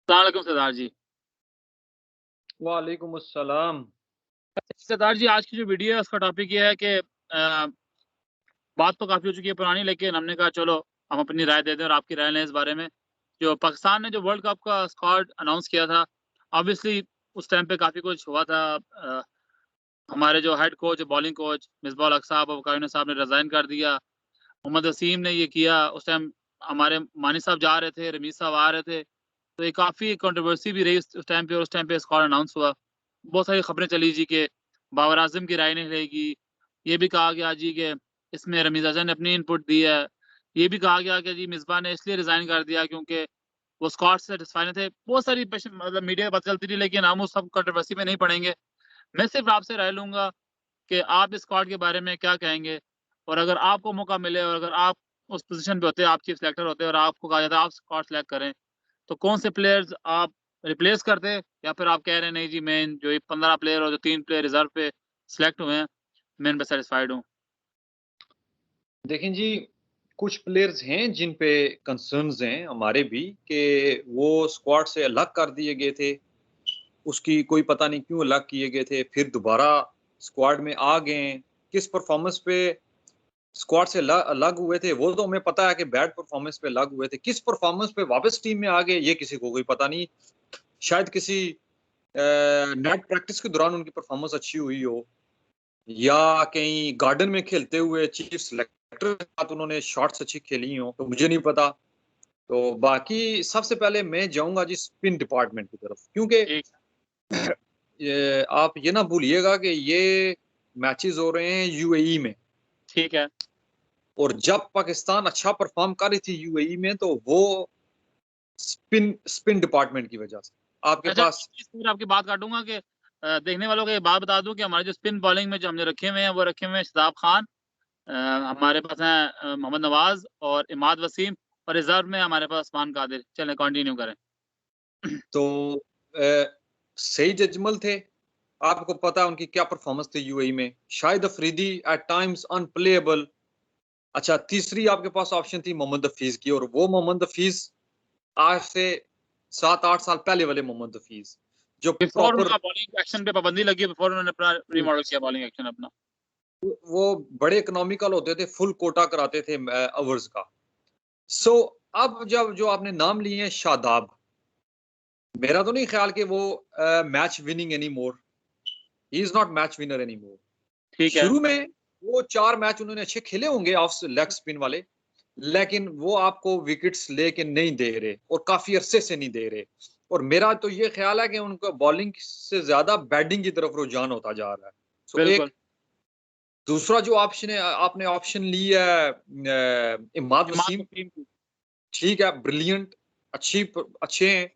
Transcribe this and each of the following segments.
अस्सलाम वालेकुम सरदार जी। वालेकुम अस्सलाम। सरदार जी, आज की जो वीडियो है उसका टॉपिक ये है कि बात तो काफ़ी हो चुकी है पुरानी, लेकिन हमने कहा चलो हम अपनी राय दे दें और आपकी राय लें इस बारे में। जो पाकिस्तान ने जो वर्ल्ड कप का स्क्वाड अनाउंस किया था, ऑब्वियसली उस टाइम पे काफ़ी कुछ हुआ था। हमारे जो head coach, bowling coach Misbah ul Haq साहब और कायनो साहब ने रिज़ाइन कर दिया। मोहम्मद वसीम ने ये किया, उस टाइम हमारे मानी साहब जा रहे थे, रमीज़ साहब आ रहे थे। तो ये काफ़ी कंट्रोवर्सी भी रही उस टाइम पे, और उस टाइम पे स्क्वाड अनाउंस हुआ। बहुत सारी खबरें चली जी कि बाबर आज़म की राय नहीं रहेगी। ये भी कहा गया जी कि इसमें रमीज़ अज़हर ने अपनी इनपुट दी है। ये भी कहा गया कि जी मिसबाह ने इसलिए रिज़ाइन कर दिया क्योंकि वो स्क्वाड से सैटिस्फाई नहीं थे। बहुत सारी मतलब मीडिया में बातें चलती रही, लेकिन हम उस सब कंट्रोवर्सी में नहीं पड़ेंगे। मैं सिर्फ़ आपसे राय लूँगा कि आप इस स्क्वाड के बारे में क्या कहेंगे? और अगर आपको मौका मिले और अगर आप उस पोज़ीशन पे होते, आप चीफ सिलेक्टर होते और आपको कहा जाता है आप स्क्वाड सिलेक्ट करें, तो कौन से प्लेयर्स आप रिप्लेस करते, या फिर आप कह रहे हैं नहीं जी मैं जो ये 15 प्लेयर और जो 3 प्लेयर रिज़र्व पे सिलेक्ट हुए हैं, मैं इन पे सैटिस्फाइड हूँ? देखें जी, कुछ प्लेयर्स हैं जिन पे कंसर्न्स हैं हमारे भी कि वो स्क्वाड से अलग कर दिए गए थे। उसकी कोई पता नहीं क्यों अलग किए गए थे, फिर दोबारा स्क्वाड में आ गए हैं। किस परफ़ॉर्मेंस पे स्क्वाड से अलग हुए थे, वो तो हमें पता है कि बैड परफ़ॉर्मेंस पे अलग हुए थे। किस परफ़ॉर्मेंस पे वापस टीम में आ गए, ये किसी को कोई पता नहीं। शायद किसी नेट प्रैक्टिस के दौरान उनकी परफ़ॉर्मेंस अच्छी हुई हो, या कहीं गार्डन में खेलते हुए चीफ सेलेक्टर के साथ उन्होंने शॉट्स अच्छी खेली हों, तो मुझे नहीं पता। तो बाकी सबसे पहले मैं जाऊँगा जी स्पिन डिपार्टमेंट की तरफ, क्योंकि ठीक ये आप ये ना भूलिएगा कि ये मैचेज़ हो रहे हैं यूएई में, ठीक है। और जब पाकिस्तान अच्छा परफ़ॉर्म कर रही थी यूएई में, तो वो स्पिन स्पिन डिपार्टमेंट की वजह से। आपके अच्छा, पास एक चीज़ फिर आपकी बात काटूँगा कि देखने वालों को ये बात बता दूँ कि हमारे जो स्पिन बॉलिंग में जो हमने रखे हुए हैं, वो रखे हुए हैं शादाब खान, अ, हमारे पास हैं मोहम्मद नवाज़ और इमाद वसीम, और रिज़र्व में हमारे पास उस्मान कादिर। चलें कंटिन्यू करें। तो सही जजमल थे। आपको पता है उनकी क्या परफ़ॉर्मेंस थी यूएई में। Shahid Afridi at times unplayable. अच्छा, तीसरी आपके पास ऑप्शन थी मोहम्मद हफ़ीज़ की, और वो मोहम्मद हफ़ीज़ आज से 7-8 साल पहले वाले मोहम्मद हफ़ीज़, जो बिफ़ोर प्रॉपर उनका बॉलिंग एक्शन पे पाबंदी लगी है, बिफ़ोर उन्होंने अपना रीमॉडल किया बॉलिंग एक्शन अपना। वो बड़े इकोनॉमिकल होते थे, फुल कोटा कराते थे ओवर्स का। सो अब जब जो आपने नाम लिए हैं शादाब, मेरा तो नहीं ख़्याल कि वो match winning anymore, he is not match winner anymore. ठीक है। शुरू में वो 4 मैच उन्होंने अच्छे खेले होंगे ऑफ लेग स्पिन वाले, लेकिन वो आपको विकेट्स लेके नहीं दे रहे, और काफ़ी अरसे से नहीं दे रहे। और मेरा तो ये ख़्याल है कि उनका बॉलिंग से ज़्यादा बैटिंग की तरफ रुझान होता जा रहा है। सो एक बिल्कुल। दूसरा जो ऑप्शन है, आपने ऑप्शन ली है इमाद इमाद वसीम, वसीम की। ठीक है, ब्रिलियंट, अच्छे हैं,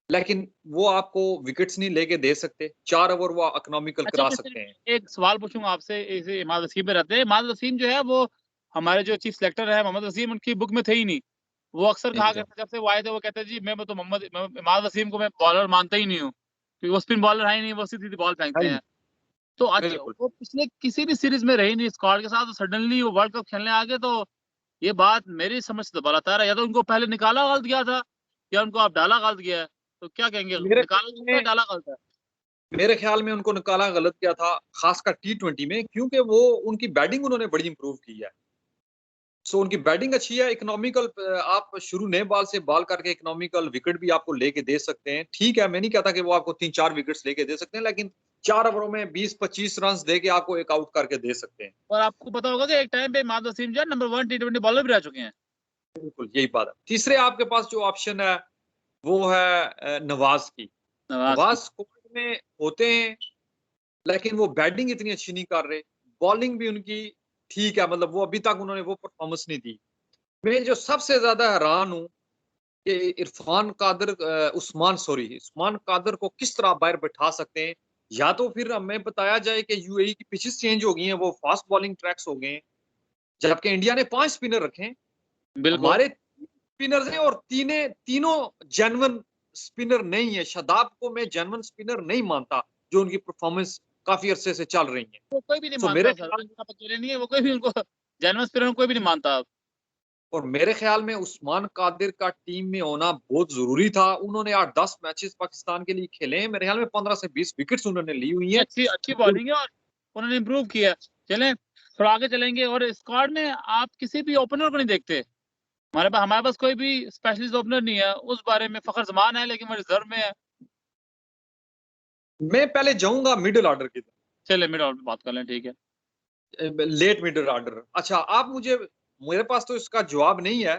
लेकिन वो आपको विकेट्स नहीं लेके दे सकते। 4 ओवर वो इकोनॉमिकल अच्छा, करा जैसे सकते हैं। एक सवाल पूछूँगा आपसे, ऐसे इमाद वसीम पे रहते हैं। इमाद वसीम जो है वो हमारे जो चीफ सेलेक्टर हैं मोहम्मद वसीम, उनकी बुक में थे ही नहीं। वो अक्सर कहा नहीं थे। करते थे, जब से वो आए थे वो कहते जी मैं तो इमाद वसीम को मैं बॉलर मानता ही नहीं हूँ, क्योंकि वो स्पिन बॉलर है ही नहीं, वो सीधी-सीधी बॉल है फेंकते ही हैं। नहीं। तो आज बिल्कुल। वो पिछले किसी भी सीरीज़ में रहे नहीं स्क्वाड के साथ, और सडनली वो वर्ल्ड कप खेलने आ गए, तो ये बात मेरी समझ से तो बाहर है। या तो उनको पहले निकाला गलत गया था, या उनको अब डाला गलत गया है। तो क्या कहेंगे, मेरे निकाला ख्याल गलत है, में डाला गलत है? मेरे ख़्याल में उनको निकाला गलत किया था, ख़ासकर टी20 में, क्योंकि वो उनकी बैटिंग उन्होंने बड़ी इम्प्रूव की है। सो उनकी बैटिंग अच्छी है, इकोनॉमिकल आप शुरू नए बॉल से बॉल करके इकोनॉमिकल विकेट भी आपको लेके दे सकते हैं। ठीक है, मैं नहीं कहता कि वो आपको 3-4 विकेट्स लेके दे सकते हैं, लेकिन 4 ओवरों में 20-25 रन्स देके आपको एक आउट करके दे सकते हैं। और आपको पता होगा कि एक टाइम पे इमाद वसीम जो है नंबर 1 टी20 बॉलर भी रह चुके हैं। बिल्कुल, यही बात है। तीसरे आपके पास जो ऑप्शन है, वो है नवाज़ की। नवाज़ की। नवाज़ स्क्वाड में होते हैं, लेकिन वो बैटिंग इतनी अच्छी नहीं कर रहे। बॉलिंग भी उनकी ठीक है, मतलब वो अभी तक उन्होंने वो परफ़ॉर्मेंस नहीं दी। मैं जो सबसे ज़्यादा हैरान हूँ कि उस्मान कादर को किस तरह बाहर बैठा सकते हैं? या तो फिर हमें बताया जाए कि यूएई की पिचेज़ चेंज हो गई हैं, वो फ़ास्ट बॉलिंग ट्रैक्स हो गए हैं, जबकि इंडिया ने 5 स्पिनर रखे हैं। बिल्कुल। हमारे 3 स्पिनर्स हैं, और तीनों जेन्युइन स्पिनर नहीं है। शादाब को मैं जेन्युइन स्पिनर नहीं मानता, जो उनकी परफ़ॉर्मेंस काफ़ी अरसे से चल रही है। वो कोई भी नहीं सो मानता मेरे सर, ख्याल आप अकेले नहीं है, वो कोई भी उनको जेन्युइन स्पिनर कोई भी नहीं मानता अब। और मेरे ख्याल में उस्मान कादिर का टीम में होना बहुत ज़रूरी था। उन्होंने 8-10 मैचेस पाकिस्तान के लिए खेले हैं। मेरे ख्याल में 15 से 20 विकेट्स उन्होंने ली हुई हैं। अच्छी अच्छी बॉलिंग है और उन्होंने इम्प्रूव किया। चलें थोड़ा आगे चलेंगे और स्क्वाड में आप किसी भी ओपनर को नहीं देखते। हमारे पास कोई भी स्पेशलिस्ट ओपनर नहीं है। उस बारे में फ़खर ज़मान है लेकिन वो रिज़र्व में है। मैं पहले जाऊँगा मिडल ऑर्डर की तरफ। चलिए मिड ऑर्डर बात कर लें, ठीक है। Late middle order. अच्छा, आप मुझे मेरे पास तो इसका जवाब नहीं है,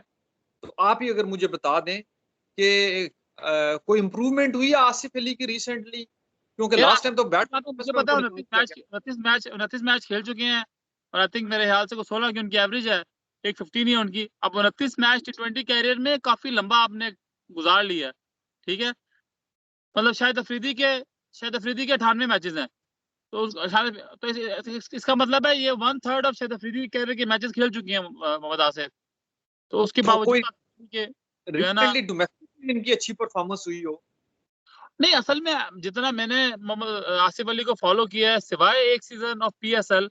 तो आप ही अगर मुझे बता दें कि कोई इम्प्रूवमेंट हुई है आसिफ अली की रिसेंटली? क्योंकि यार लास्ट टाइम तो बैट मुझे में पता उनको है निकाल दिया गया। 29 मैच खेल चुके हैं और आई थिंक मेरे ख्याल से 16 की उनकी एवरेज है, एक 15 ही है उनकी। अब 29 मैच टी20 कैरियर में काफ़ी लंबा आपने गुजार लिया है, ठीक है? मतलब शाहिद अफरीदी के 98 मैचेज़ हैं। तो इसका मतलब है ये 1/3 ऑफ शाहिद अफरीदी के कैरियर के मैचेज़ खेल चुकी हैं मोहम्मद आसिफ। तो उसके तो कोई बावजूद के जो है ना रिसेंटली डोमेस्टिक में इनकी अच्छी परफॉर्मेंस हुई हो? नहीं, असल में जितना मैंने मोहम्मद आसिफ अली को फ़ॉलो किया है, सिवाय एक सीज़न ऑफ पीएसएल,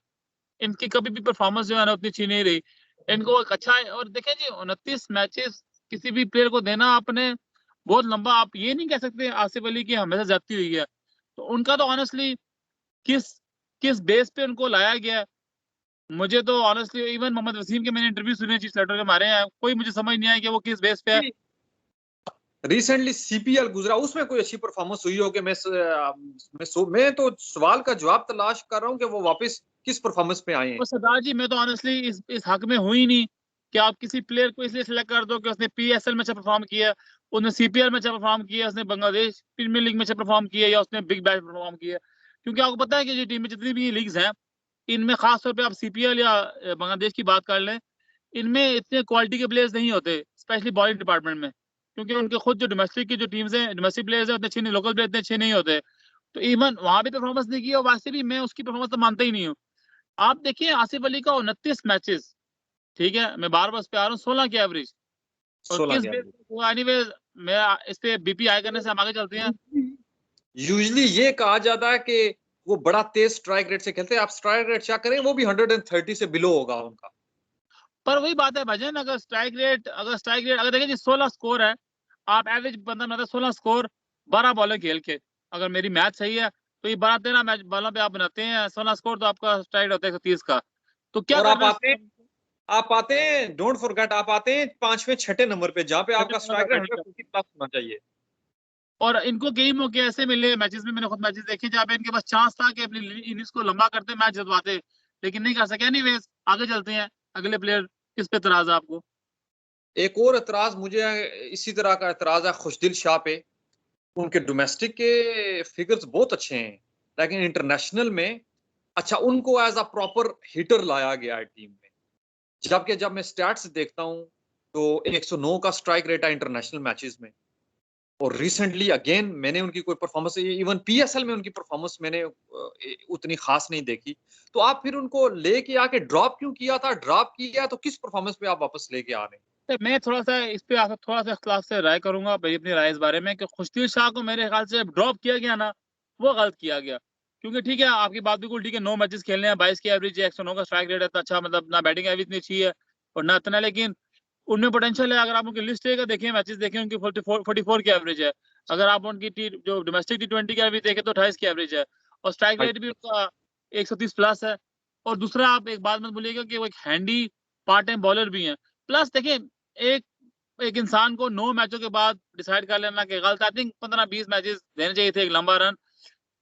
इनकी कभी भी परफ़ॉर्मेंस जो है ना उतनी अच्छी नहीं रही। इनको एक अच्छा है और देखें जी 29 मैचेज़ किसी भी प्लेयर को देना आपने बहुत लंबा, आप ये नहीं कह सकते आसिफ अली की हमेशा ज़्यादती हुई है। तो उनका तो ऑनेस्टली किस किस बेस पे उनको लाया गया है, मुझे तो ऑनेस्टली इवन मोहम्मद वसीम के मैंने इंटरव्यू सुने चीफ सेलेक्टर के मारे हैं, कोई मुझे समझ नहीं आया कि वो किस बेस पे है। रिसेंटली सीपीएल गुजरा, उसमें कोई अच्छी परफॉर्मेंस हुई हो कि मैं तो सवाल का जवाब तलाश कर रहा हूँ कि वो वापस किस परफॉर्मेंस पे आए हैं? और सरदार जी मैं तो ऑनेस्टली इस हक में हूँ ही नहीं कि आप किसी प्लेयर को इसलिए सिलेक्ट कर दो कि उसने पीएसएल में अच्छा परफॉर्म किया, उसने सीपीएल में अच्छा परफॉर्म किया, उसने बांग्लादेश प्रीमियर लीग में अच्छा परफॉर्म किया या उसने बिग बैश परफॉर्म किया। क्योंकि आपको पता है कि ये टीम में जितनी भी लीग्स हैं, इनमें खास तौर पे आप सीपीएल या बांग्लादेश की बात कर लें, इनमें इतने क्वालिटी के प्लेयर्स नहीं होते, स्पेशली बॉलिंग डिपार्टमेंट में। क्योंकि उनके खुद जो डोमेस्टिक की जो टीम्स हैं, डोमेस्टिक प्लेयर्स हैं उतने अच्छे नहीं, लोकल प्लेयर इतने अच्छे नहीं होते। तो इवन वहाँ भी परफॉर्मेंस नहीं की और वैसे भी मैं उसकी परफॉर्मेंस तो मानता ही नहीं हूँ। आप देखिए आसिफ अली का 29 मैचेस, ठीक है? मैं बार-बार इस पे आ रहा हूँ, 16 की एवरेज और 16 किस के बेस एवरेज। पे हुआ, एनीवेज़ मैं इस पे बीपी हाई करने से हम आगे चलते हैं। यूजुअली ये कहा जाता है कि वो बड़ा तेज स्ट्राइक रेट से खेलते हैं। आप स्ट्राइक रेट चेक करें, वो भी 130 से बिलो होगा उनका। पर वही बात है भाईजान, अगर देखिए जी 16 स्कोर है, आप एवरेज बंदा बनाता है 16 स्कोर 12 बॉलें खेल के। अगर मेरी मैथ सही है, तो ये 12-13 मैच बॉलों पे आप बनाते हैं 16 स्कोर, तो आपका स्ट्राइक रेट होता है 130 का। तो क्या और करना है आप आते हैं, डोंट फॉरगेट, आप आते हैं 5वें 6ठे नंबर पे, जहाँ पे छठे आपका नंबर स्ट्राइक पे रेट बैटिंग कर, 150 प्लस होना चाहिए। और इनको कई मौके ऐसे मिले मैचेस में, मैंने खुद मैचेस देखे जहाँ पे इनके पास चांस था कि अपनी इनिंग्स को लंबा करते मैच जितवाते, लेकिन नहीं कर सके। एनीवेज आगे चलते हैं, अगले प्लेयर किस पे एतराज है आपको? एक और एतराज़ मुझे इसी तरह का एतराज़ है खुशदिल शाह पे। उनके डोमेस्टिक के फिगर्स बहुत अच्छे हैं, लेकिन इंटरनेशनल में अच्छा उनको एज़ अ प्रॉपर हिटर लाया गया है टीम में। जबकि जब मैं स्टैट्स देखता हूँ, तो 109 का स्ट्राइक रेट है इंटरनेशनल मैचेस में। और रिसेंटली अगेन मैंने उनकी कोई परफॉर्मेंस, इवन पीएसएल में उनकी परफॉर्मेंस मैंने उतनी खास नहीं देखी। तो आप फिर उनको लेके आके ड्रॉप क्यों किया था? ड्रॉप किया तो किस परफॉर्मेंस पे आप वापस लेके आ रहे हैं? तो मैं थोड़ा-सा इस पे आपसे थोड़ा-सा इख्तिलाफ से राय करूँगा, मेरी अपनी राय इस बारे में कि खुशदिल शाह को मेरे ख़्याल से ड्रॉप किया गया ना, वो गलत किया गया। क्योंकि ठीक है, आपकी बात बिल्कुल ठीक है, 9 मैचेस खेलने हैं, 22 की एवरेज है, 109 का स्ट्राइक रेट है, इतना अच्छा मतलब ना बैटिंग एवरेज इतनी अच्छी है और ना इतना, लेकिन उनमें पोटेंशियल है। अगर आप उनकी लिस्ट एक देखें, मैचेस देखें, उनकी 44 की एवरेज है। अगर आप उनकी टी जो डोमेस्टिक टी20 की एवरेज देखें तो 28 की एवरेज है और स्ट्राइक हाँ, रेट भी उनका 130 प्लस है। और दूसरा, आप एक बात मत भूलिएगा कि वो एक हैंडी पार्ट टाइम बॉलर भी हैं। प्लस देखिए, एक एक इंसान को 9 मैचों के बाद डिसाइड कर लेना कि गलत, आई थिंक 15-20 मैचेस देने चाहिए थे, एक लंबा रन।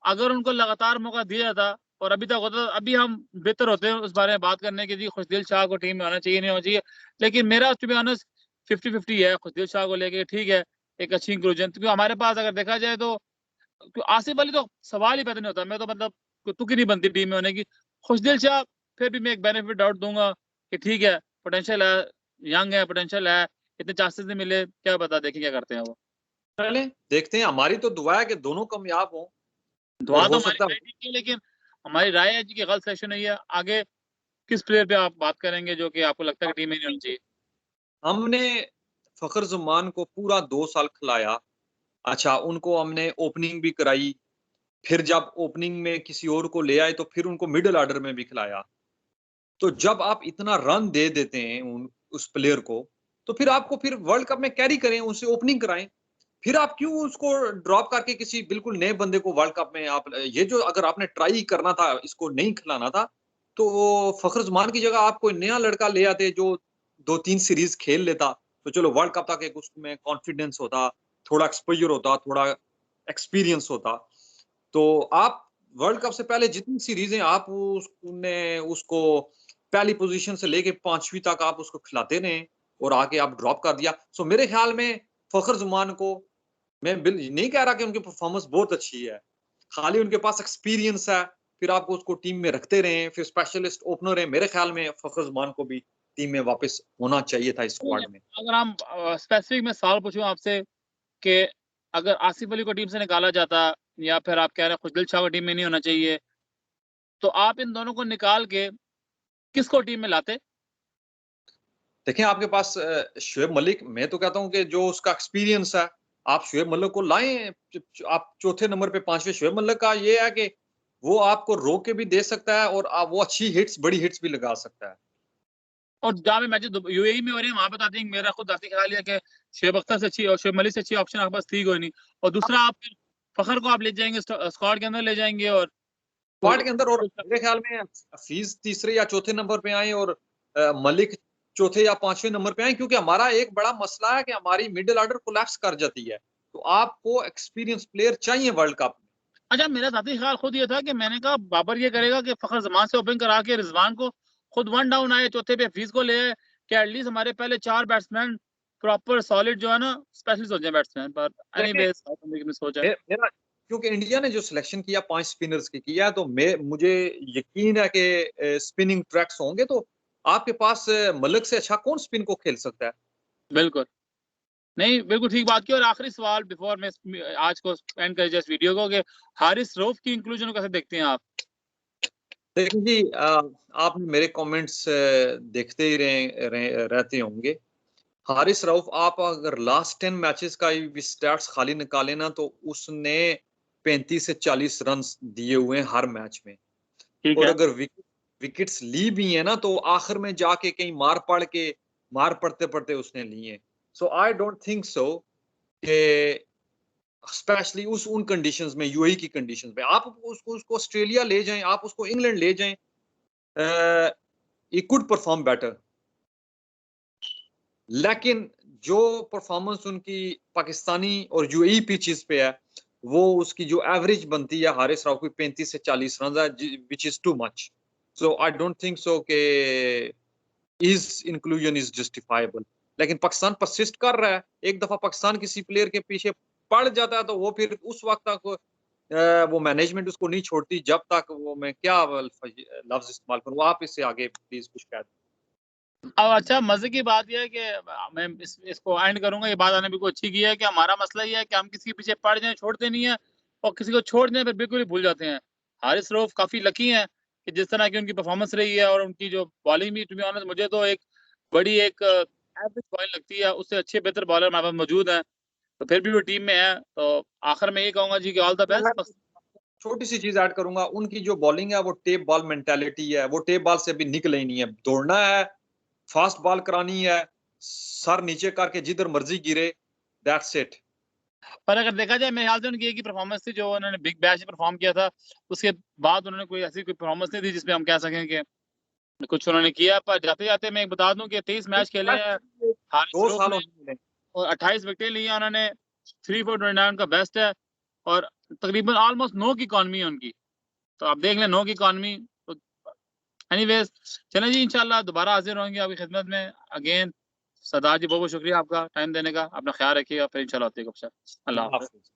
अगर उनको लगातार मौका दिया जाता और अभी तक होता, अभी हम बेहतर होते हैं उस बारे में बात करने के, जी खुशदिल शाह को टीम में आना चाहिए, नहीं होना चाहिए। लेकिन मेरा टू बी ऑनेस्ट 50-50 है खुशदिल शाह को लेके, ठीक है, एक अच्छी इंक्लूजन, क्योंकि हमारे पास अगर देखा जाए तो आसिफ अली तो सवाल ही पैदा नहीं होता, मैं तो मतलब तुक ही नहीं बनती टीम में होने की। खुशदिल शाह फिर भी मैं एक बेनिफिट डाउट दूँगा कि ठीक है, पोटेंशियल है, यंग है, पोटेंशियल है, इतने चांसेस नहीं मिले, क्या पता, देखें क्या करते हैं वो। चलें देखते हैं। हमारी तो दुआ है कि दोनों कामयाब हों, और दुआ तो हो हमारी सकता है राय ठीक है, लेकिन हमारी राय है जी कि गलत सिलेक्शन नहीं है। आगे किस प्लेयर पे आप बात करेंगे जो कि आपको लगता है कि टीम में नहीं होनी चाहिए? हमने फ़खर ज़मान को पूरा 2 साल खिलाया। अच्छा, उनको हमने ओपनिंग भी कराई, फिर जब ओपनिंग में किसी और को ले आए तो फिर उनको मिडल ऑर्डर में भी खिलाया। तो जब आप इतना रन दे देते हैं उस प्लेयर को, तो फिर आपको फिर वर्ल्ड कप में कैरी करें, उसे ओपनिंग कराएं। फिर आप क्यों उसको ड्रॉप करके किसी बिल्कुल नए बंदे को वर्ल्ड कप में आप ये जो अगर आपने ट्राई करना था, इसको नहीं खिलाना था, तो फखर जमान की जगह आप कोई नया लड़का ले आते जो 2-3 सीरीज खेल लेता, तो चलो वर्ल्ड कप तक एक उसमें कॉन्फिडेंस होता, थोड़ा एक्सपोज़र होता, थोड़ा एक्सपीरियंस होता। तो आप वर्ल्ड कप से पहले जितनी सीरीज़ें आप उसको पहली पोज़ीशन से लेके 5वीं तक आप उसको खिलाते रहे और आके आप ड्रॉप कर दिया। सो मेरे ख़्याल में फखर ज़मान को मैं नहीं कह रहा कि उनकी परफ़ॉर्मेंस बहुत अच्छी है। खाली उनके पास एक्सपीरियंस है, फिर आपको उसको टीम में रखते रहें, फिर स्पेशलिस्ट ओपनर है। मेरे ख़्याल में फखर ज़मान को भी टीम में वापस होना चाहिए था इस नहीं, स्क्वाड में। अगर हम स्पेसिफिक मैं सवाल पूछूँ आपसे कि अगर आसिफ अली को टीम से निकाला जाता या फिर आप कह रहे हैं खुशदिल शाह को टीम में नहीं होना चाहिए, तो आप इन दोनों को निकाल के किसको टीम में लाते? देखिए, आपके पास शोएब मलिक, मैं तो कहता हूँ कि जो उसका एक्सपीरियंस है, आप शोएब मलिक को लाएँ। आप चौथे नंबर पे 5वें शोएब मलिक का ये है कि वो आपको रोक के भी दे सकता है और वो अच्छी हिट्स, बड़ी हिट्स भी लगा सकता है। और जहाँ पे मैचेस यूएई में हो रहे हैं वहाँ पे तो आई थिंक मेरा खुद आतिक ख्याल है कि शोएब अख्तर से अच्छी और शोएब मलिक से अच्छी ऑप्शन आपके पास थी कोई नहीं। और दूसरा आप फिर फखर को आप ले जाएँगे स्क्वाड के अंदर ले जाएँगे और स्क्वाड के अंदर और मेरे ख्याल में हफीज़ तीसरे या चौथे नंबर पे आएँ और मलिक चौथे या 5वें नंबर पे आएँ, क्योंकि हमारा एक बड़ा मसला है कि हमारी मिडल ऑर्डर कोलैप्स कर जाती है। तो आपको एक्सपीरियंस प्लेयर चाहिए वर्ल्ड कप में। अच्छा, मेरा ज़ाती ख़्याल खुद ये था कि मैंने कहा बाबर ये करेगा कि फ़खर ज़मान से ओपन करा के रिज़वान को खुद 1 डाउन आए, चौथे पे हफीज़ को ले आए कि एटलीस्ट हमारे पहले 4 बैट्समैन प्रॉपर सॉलिड जो है ना स्पेशलिस्ट हो जाए बैट्समैन। पर देखें, एनीवेज़ साउथ अफ्रीका में सोच है। मेरा क्योंकि इंडिया ने जो सिलेक्शन किया 5 स्पिनर्स की किया, तो मुझे यकीन है कि स्पिनिंग ट्रैक्स होंगे, तो आपके पास मलिक से अच्छा कौन स्पिन को खेल सकता है? बिल्कुल। नहीं, बिल्कुल ठीक बात की और आखिरी सवाल बिफोर मैं आज को एंड करें जस्ट वीडियो को कि हारिस रऊफ की इंक्लूजन को कैसे देखते हैं आप? देखिए जी, आप मेरे कमेंट्स देखते ही रहते होंगे। हारिस रऊफ, आप अगर लास्ट 10 मैचेस का भी स्टैट्स खाली निकालें ना, तो उसने 35 से 40 रन्स दिए हुए हैं हर मैच में। ठीक और है। अगर विकेट्स ली भी हैं ना, तो आखिर में जाके कहीं मार पड़ते-पड़ते उसने लिए हैं। सो आई डोंट थिंक सो कि स्पेशली उन कंडीशंस में, यूएई की कंडीशंस में आप उसको ऑस्ट्रेलिया ले जाएँ, आप उसको इंग्लैंड ले जाएँ, ही कुड परफॉर्म बेटर। लेकिन जो परफॉर्मेंस उनकी पाकिस्तानी और यूएई पिचेस पे है, वो उसकी जो एवरेज बनती है हारिस राव की 35 से 40 रन है, which is too much. So I don't think so के हिज इंक्लूजन इज जस्टिफाइबल। लेकिन पाकिस्तान परसिस्ट कर रहा है। एक दफा पाकिस्तान किसी प्लेयर के पीछे पड़ जाता है, तो वो फिर उस वक्त तक वो मैनेजमेंट उसको नहीं छोड़ती, जब तक वो, मैं क्या लफ्ज इस्तेमाल करूँ, आप इससे आगे प्लीज कुछ कह अब अच्छा मज़े की बात ये है कि मैं इसको एंड करूँगा, ये बात आपने बिल्कुल अच्छी की है कि हमारा मसला ये है कि हम किसी के पीछे पड़ जाएँ, छोड़ते नहीं हैं और किसी को छोड़ दें फिर बिल्कुल ही भूल जाते हैं। हारिस रऊफ काफ़ी लकी हैं कि जिस तरह की उनकी परफ़ॉर्मेंस रही है और उनकी जो बॉलिंग भी टू बी ऑनेस्ट मुझे तो एक बड़ी एक एवरेज बॉलिंग लगती है, उससे अच्छे बेहतर बॉलर हमारे पास मौजूद हैं, तो फिर भी वो टीम में है। तो आखिर में यही कहूँगा जी कि ऑल द बेस्ट। मैं छोटी सी चीज ऐड करूंगा, उनकी जो बॉलिंग है वो टेप बॉल मेंटालिटी है, वो टेप बॉल से भी निकले ही नहीं है। दौड़ना है, फास्ट बॉल करानी है, सर नीचे करके जिधर मर्जी गिरे, दैट्स इट। पर अगर देखा जाए मेरे ख्याल से उनकी एक ही परफ़ॉर्मेंस थी जो उन्होंने बिग बैश में परफ़ॉर्म किया था। उसके बाद उन्होंने कोई ऐसी कोई परफ़ॉर्मेंस नहीं दी जिसमें हम कह सकें कि कुछ उन्होंने किया। पर जाते-जाते मैं एक बता दूँ कि 23 मैच खेले हैं हारिस दो रऊफ साल ने होने मिले। और 28 विकेटें ली हैं उन्होंने। 3 फॉर 29 उनका बेस्ट है और तकरीबन ऑलमोस्ट 9 की इकॉनमी है उनकी। तो आप देख लें 9 की इकॉनमी तो एनीवेज़ चलें जी इंशाल्लाह दोबारा हाज़िर होंगे आपकी खिदमत में अगेन। सरदार जी बहुत-बहुत शुक्रिया आपका टाइम देने का। अपना ख़्याल रखिएगा फिर इंशाल्लाह होती है गपशप। अल्लाह अल्लाह हाफ़िज़। हाफिज।